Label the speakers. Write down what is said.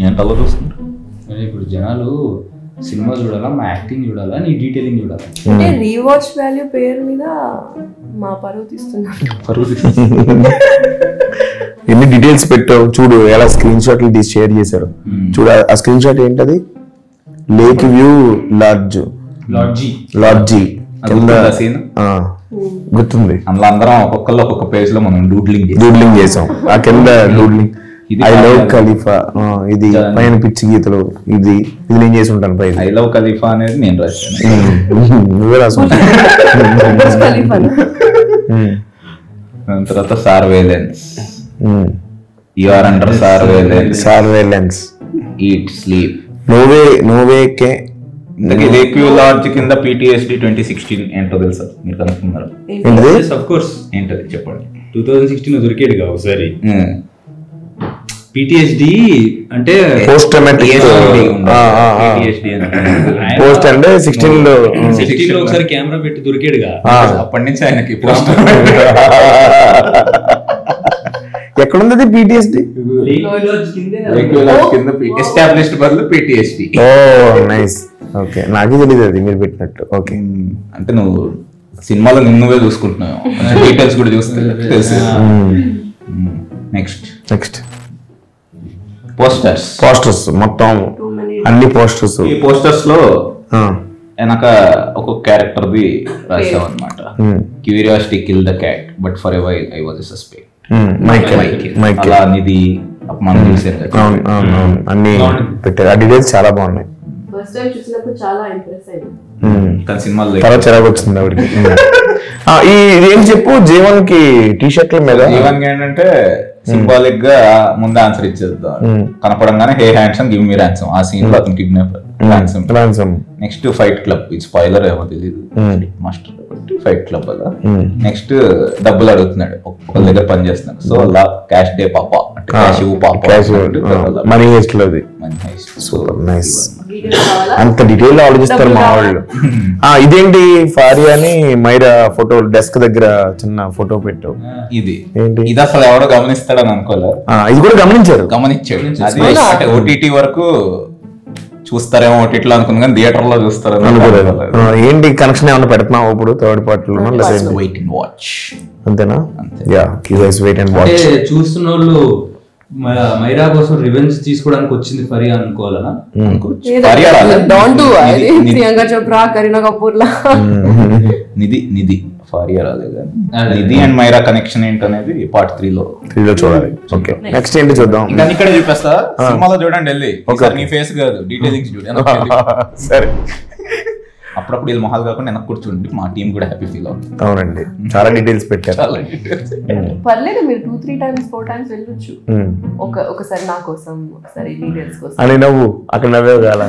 Speaker 1: ఏంటి అలా చూసుకుంటారు?
Speaker 2: ఇప్పుడు జనాలు సినిమా చూడాలా, మా యాక్టింగ్ చూడాలా, నీ డీటెయిలింగ్ చూడాలా?
Speaker 3: అంటే రీవాచ్ వాల్యూ పేరు మీద మా పరువు తీస్తున్నారు.
Speaker 4: ఎన్ని డీటెయిల్స్ పెట్టావు చూడు, ఎలా స్క్రీన్ షాట్లు తీసి షేర్ చేశారు చూడు. ఆ స్క్రీన్ షాట్ ఏంటది? లేక్ వ్యూ లాడ్జీ కింద
Speaker 1: సీన్
Speaker 4: గుర్తుంది.
Speaker 1: అందులో అందరం ఒక్కొక్కళ్ళు ఒక్కొక్క పేజ్ లో మనం
Speaker 4: డూడ్లింగ్ చేసాం. ఆ కింద డూడ్లింగ్ ఐ లవ్ ఖలీఫా, ఇది పైన పిచ్చి గీతలు, ఇది నేను చేసి ఉంటాను పైన.
Speaker 1: ఐ లవ్ ఖలీఫా అనేది నేను రాశాను,
Speaker 4: నువ్వే రాసు.
Speaker 1: తర్వాత surveillance, you are under surveillance, eat sleep, నోవే కే. లేక్ వ్యూ లాడ్జ్ కింద PTSD 2016 ఏంటో తెలుసా? మీరు కనుక్కున్నారు?
Speaker 2: Of course.
Speaker 1: ఏంటది చెప్పండి.
Speaker 2: 2016 దొరికేది కాదు ఒకసారి. PTSD అంటే
Speaker 4: పోస్ట్ ట్రామాటిక్ పోస్ట్ అంటే 16 లో
Speaker 2: ఒకసారి కెమెరా పెట్టి దొరికేడుగా.
Speaker 1: అప్పటి నుంచి ఆయనకి పోస్ట్
Speaker 4: ఎక్కడుంది PTSD?
Speaker 1: ఎస్టాబ్లిష్డ్ బదులు PTSD.
Speaker 4: ఓ నైస్. ఓకే, నాకే తెలియదు అది మీరు పెట్టినట్టు. ఓకే,
Speaker 1: అంటే నువ్వు సినిమాలో నిన్నువే చూసుకుంటున్నావు, డీటెయిల్స్ కూడా చూస్తే తెలుసు. నెక్స్ట్ పోస్టర్స్ మొత్తం అన్ని పోస్టర్స్. ఈ పోస్టర్స్ లో వెనక ఒక్కొక్క క్యారెక్టర్ ది రాసాం అనమాట. Curiosity kill the cat but for a while I was a suspect. అలా నిధి మనం చూసారు
Speaker 4: అన్ని పెట్టారు. ఆ డీటెయిల్స్ చాలా బాగున్నాయి. చాలా చిరాకు వచ్చింది ఆవిడకి. ఇదేం చెప్పు, జీవన్ కి టీ-షర్ట్ల మీద
Speaker 1: జీవన్ ఏంటంటే సింబాలిక్ గా ముందు ఆన్సర్ ఇచ్చేద్దాం. కనపడంగానే hey handsome give me ransom. ఆ సీన్ లో అతను kidnap ransom. Next fight club, ఇది స్పాయిలర్ ఏమో తెలియదు, మాస్టర్ ఫైట్ క్లబ్ అలా. నెక్స్ట్ డబ్బులు అడుగుతున్నాడు, ఒకళ్ళ దగ్గర పని చేస్తున్నాడు. సో అలా క్యాష్ డే పాప అంటే క్యాష్
Speaker 4: మనీ హెస్ట్ లోది. Super nice. అంత డీటెయిల్ ఆలోచిస్తారు మా వాళ్ళు. ఇదేంటి ఫారియా అని మైరా ఫోటో డెస్క్ దగ్గర చిన్న ఫోటో పెట్టావు.
Speaker 1: ఇది అసలు ఎవడో గమనిస్తాడని అనుకోలేదు.
Speaker 4: ఇది కూడా గమనించాడు.
Speaker 1: అది అంటే OTT వరకు చూస్తారేమో OTT లో అనుకున్నా, కానీ థియేటర్ లో చూస్తారు అనుకోలేదు.
Speaker 4: ఏంటి కనెక్షన్ ఏమైనా పెడుతున్నావు ఇప్పుడు థర్డ్ పార్ట్ లో?
Speaker 1: వెయిట్ అండ్ వాచ్
Speaker 4: అంతేనా? Yeah, you guys wait and watch.
Speaker 2: చూస్తున్న వాళ్ళు మైరా కోసం రివెంజ్ తీసుకోవడానికి వచ్చింది ఫరియా అనుకోవాలనా?
Speaker 3: ప్రియాంక చోప్రా, కరీనా కపూర్ లా.
Speaker 1: నిధి ఫారియా రాలేదు. నిధి అండ్ మైరా కనెక్షన్ ఏంటనేది పార్ట్ 3 లో
Speaker 4: చూడాలి. ఓకే, నెక్స్ట్ ఏంటి చూద్దాం.
Speaker 1: ఇక్కడ చూపిస్తా, సినిమాలో చూడండి వెళ్ళి. నీ ఫేస్ కాదు, డీటెయిలింగ్స్ చూడండి.
Speaker 4: సరే,
Speaker 1: అప్పుడప్పుడు వీళ్ళు మొహాలు కాకుండా వెనక్కి కూర్చుండి మా టీం కూడా హ్యాపీ ఫీల్ అవుతుంది.
Speaker 4: అవునండి, చాలా డీటెయిల్స్ పెట్టారు.
Speaker 3: పర్లేదు, మీరు 2-3 times 4 times వెళ్ళొచ్చు. ఒకసారి నా కోసం, ఒకసారి డీటెయిల్స్ కోసం
Speaker 4: అని నవ్వు అక్కడ నవ్వేవు కాల.